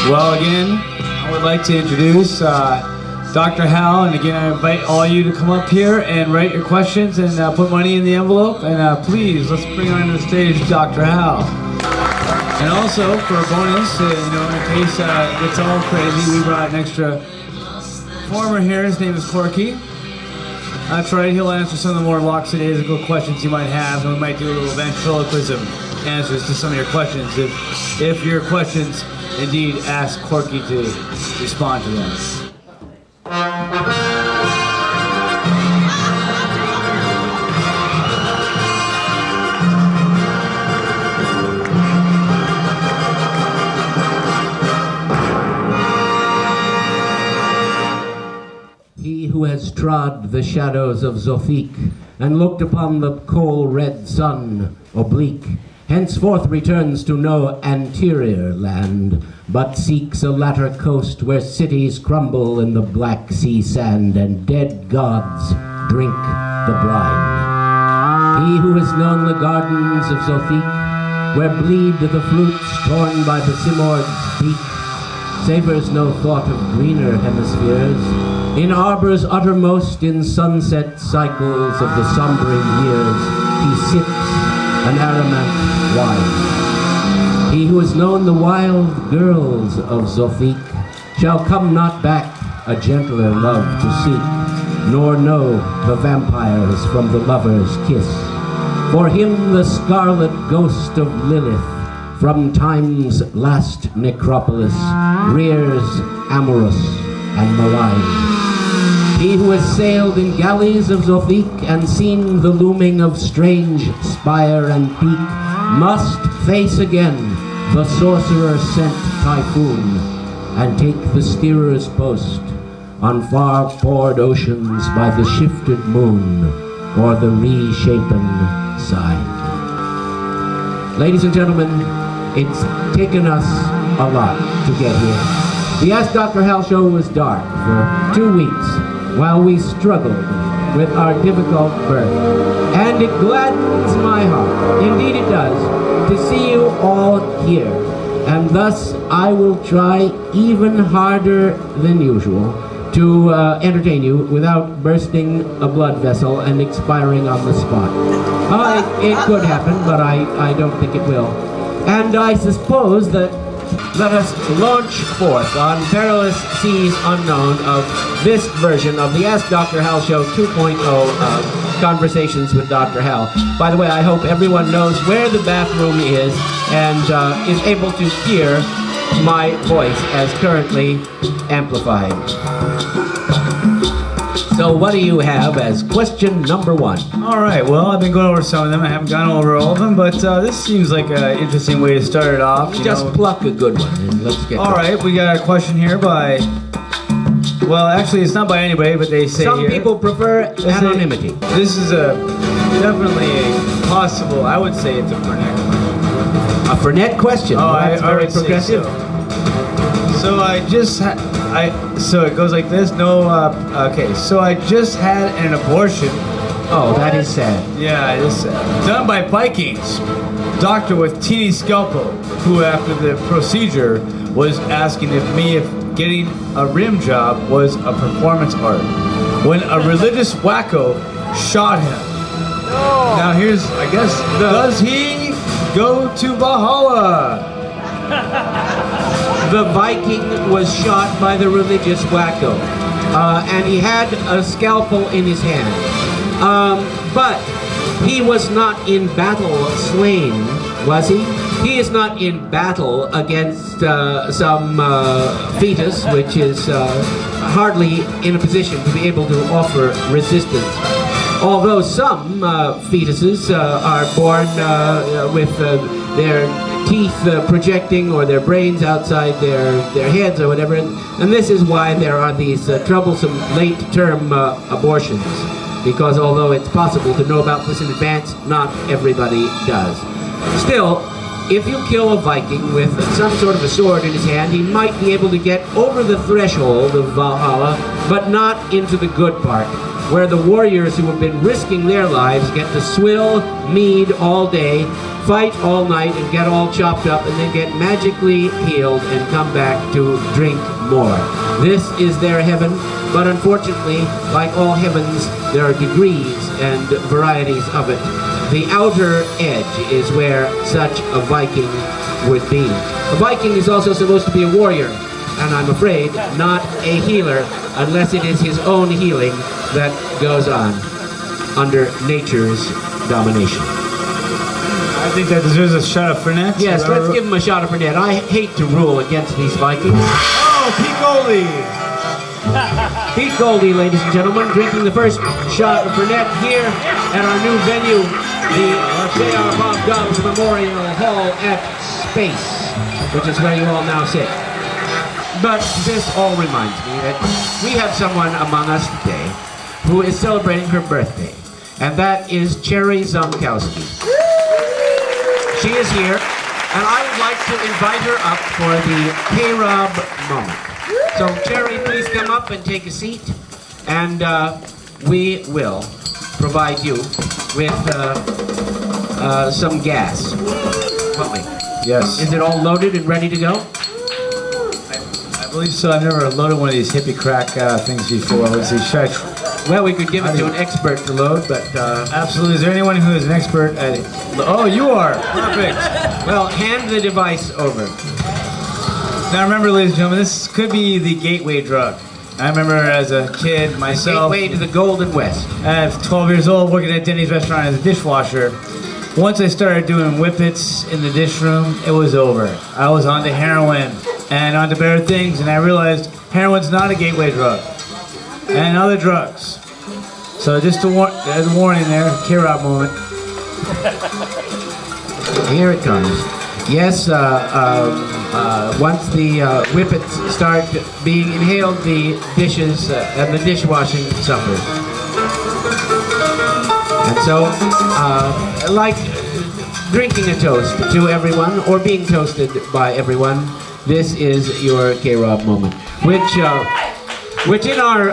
Well, again, I would like to introduce Dr. Hal, and again, I invite all you to come up here and write your questions and put money in the envelope. And please, let's bring onto the stage Dr. Hal. And also, for a bonus, in case it gets all crazy, we brought an extra performer here. His name is Corky. That's right, he'll answer some of the more lackadaisical questions you might have, and we might do a little ventriloquism answers to some of your questions if your questions indeed ask Corky to respond to them. He who has trod the shadows of Zofik and looked upon the coal-red sun oblique, henceforth returns to no anterior land, but seeks a latter coast where cities crumble in the Black Sea sand and dead gods drink the brine. He who has known the gardens of Zofik, where bleed the flutes torn by the Simord's beak, savors no thought of greener hemispheres. In arbors uttermost, in sunset cycles of the sombering years, he sips an aromatic wine. He who has known the wild girls of Zofik shall come not back a gentler love to seek, nor know the vampires from the lover's kiss. For him the scarlet ghost of Lilith from time's last necropolis rears amorous and malign. He who has sailed in galleys of Zofik and seen the looming of strange spire and peak must face again the sorcerer-sent typhoon and take the steerer's post on far-poured oceans by the shifted moon or the reshapen side. Ladies and gentlemen, it's taken us a lot to get here. The Ask Dr. Hal show was dark for 2 weeks while we struggled with our difficult birth. And it gladdens my heart, indeed it does, to see you all here. And thus I will try even harder than usual to entertain you without bursting a blood vessel and expiring on the spot. It could happen, but I don't think it will. And I suppose that let us launch forth on perilous seas unknown of this version of the Ask Dr. Hal Show 2.0 of Conversations with Dr. Hal. By the way, I hope everyone knows where the bathroom is and is able to hear my voice as currently amplified. So what do you have as question number 1? All right, well, I've been going over some of them. I haven't gone over all of them, but this seems like an interesting way to start it off. Just pluck a good one and let's get All right, we got a question here by, well, actually, it's not by anybody, but they say some people prefer anonymity. This is definitely a possible, I would say it's a Fernet question. A Fernet question? Oh, that's very progressive. So so it goes like this. Okay. So I just had an abortion. Oh, that is sad. Yeah, it is sad. Done by Vikings. Doctor with teeny scalpel, who after the procedure was asking if getting a rim job was a performance art. When a religious wacko shot him. No. Now here's, I guess, does he go to Valhalla? The Viking was shot by the religious wacko, and he had a scalpel in his hand. But he was not in battle slain, was he? He is not in battle against some fetus, which is hardly in a position to be able to offer resistance. Although some fetuses are born with their teeth projecting or their brains outside their heads or whatever, and this is why there are these troublesome late-term abortions, because although it's possible to know about this in advance, not everybody does. Still, if you kill a Viking with some sort of a sword in his hand, he might be able to get over the threshold of Valhalla, but not into the good part. where the warriors who have been risking their lives get to swill mead all day, fight all night, and get all chopped up, and then get magically healed and come back to drink more. This is their heaven, but unfortunately, like all heavens, there are degrees and varieties of it. The outer edge is where such a Viking would be. A Viking is also supposed to be a warrior, and I'm afraid not a healer, unless it is his own healing that goes on under nature's domination. I think that deserves a shot of Fernet. Yes, let's give him a shot of Fernet. I hate to rule against these Vikings. Oh, Pete Goldie! Pete Goldie, ladies and gentlemen, drinking the first shot of Fernet here at our new venue, the J.R. Bob Dobbs Memorial Hall at Space, which is where you all now sit. But this all reminds me that we have someone among us today who is celebrating her birthday, and that is Cherry Zonkowski. She is here, and I would like to invite her up for the KroB moment. So Cherry, please come up and take a seat, and we will provide you with some gas. Won't we? Yes. Is it all loaded and ready to go? I believe so. I've never loaded one of these hippie crack things before. Let's see, should I well, we could give it to an expert to load, but... absolutely. Is there anyone who is an expert at it? Oh, you are! Perfect! Well, hand the device over. Now remember, ladies and gentlemen, this could be the gateway drug. I remember as a kid, myself... Gateway to the Golden West. At 12 years old, working at Denny's restaurant as a dishwasher. Once I started doing whippets in the dish room, it was over. I was on to heroin and on to better things, and I realized heroin's not a gateway drug. And other drugs. So just as a warning there, KroB moment. Here it comes. Yes, once the whippets start being inhaled, the dishes and the dishwashing suffers. And so, like drinking a toast to everyone, or being toasted by everyone, this is your KroB moment, which in our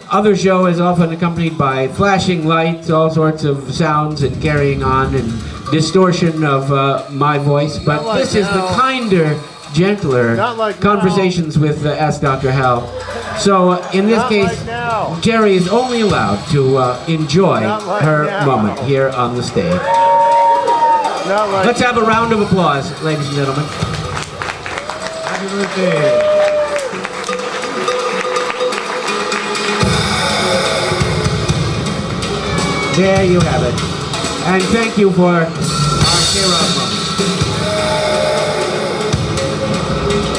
other show is often accompanied by flashing lights, all sorts of sounds and carrying on and distortion of my voice, but like this is the kinder, gentler conversations with Ask Dr. Hal. So in this case, Jerry is only allowed to enjoy her moment here on the stage. Let's have a round of applause, ladies and gentlemen. Happy birthday. There you have it. And thank you for our KroB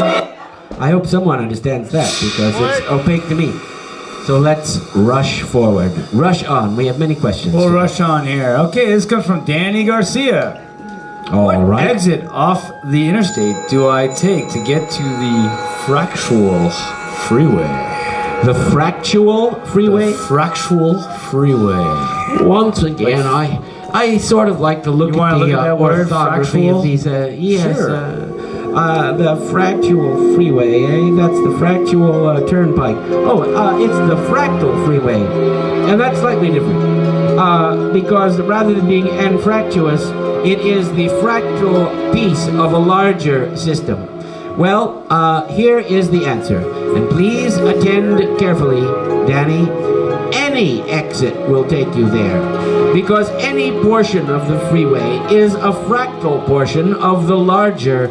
moment. I hope someone understands that, because it's opaque to me. So let's rush forward. Rush on. We have many questions. We'll rush on here. Okay, this comes from Danny Garcia. All right. What exit off the interstate do I take to get to the fractal freeway? The fractal freeway? The fractal freeway. Once again, I sort of like to look at the orthography of these. Yes, sure. The fractal freeway, that's the fractal turnpike. Oh, it's the fractal freeway, and that's slightly different. Because rather than being anfractuous, it is the fractal piece of a larger system. Well, here is the answer, and please attend carefully, Danny. Any exit will take you there, because any portion of the freeway is a fractal portion of the larger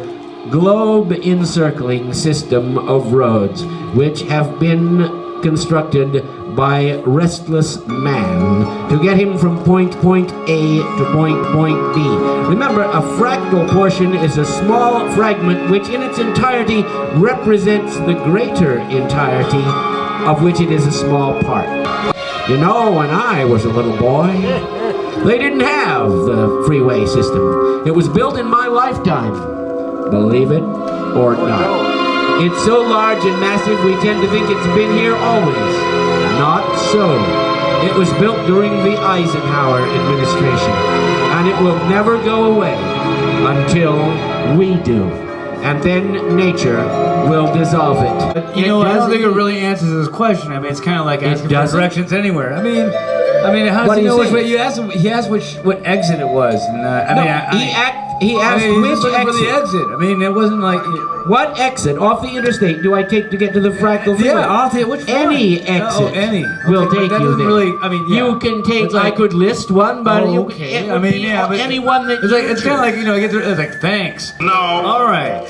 globe-encircling system of roads, which have been constructed by restless man to get him from point A to point B. Remember, a fractal portion is a small fragment which in its entirety represents the greater entirety of which it is a small part. You know, when I was a little boy, they didn't have the freeway system. It was built in my lifetime, believe it or not. It's so large and massive we tend to think it's been here always. Not so. It was built during the Eisenhower administration, and it will never go away until we do. and then nature will dissolve it. But, you know, I don't think it really answers this question. I mean, it's kind of like asking for directions anywhere. I mean, how does he know which way? You asked him. He asked what exit it was, and he asked which exit. For the exit. I mean, it wasn't like what exit off the interstate do I take to get to the fractal freeway? Yeah, I'll take which one? Any exit. Oh, any. Will take you there. Really, I mean, yeah. You can take. Like, I could list one, but okay. I mean, yeah, but anyone that it's kind of like, you know, it's like thanks. No. All right.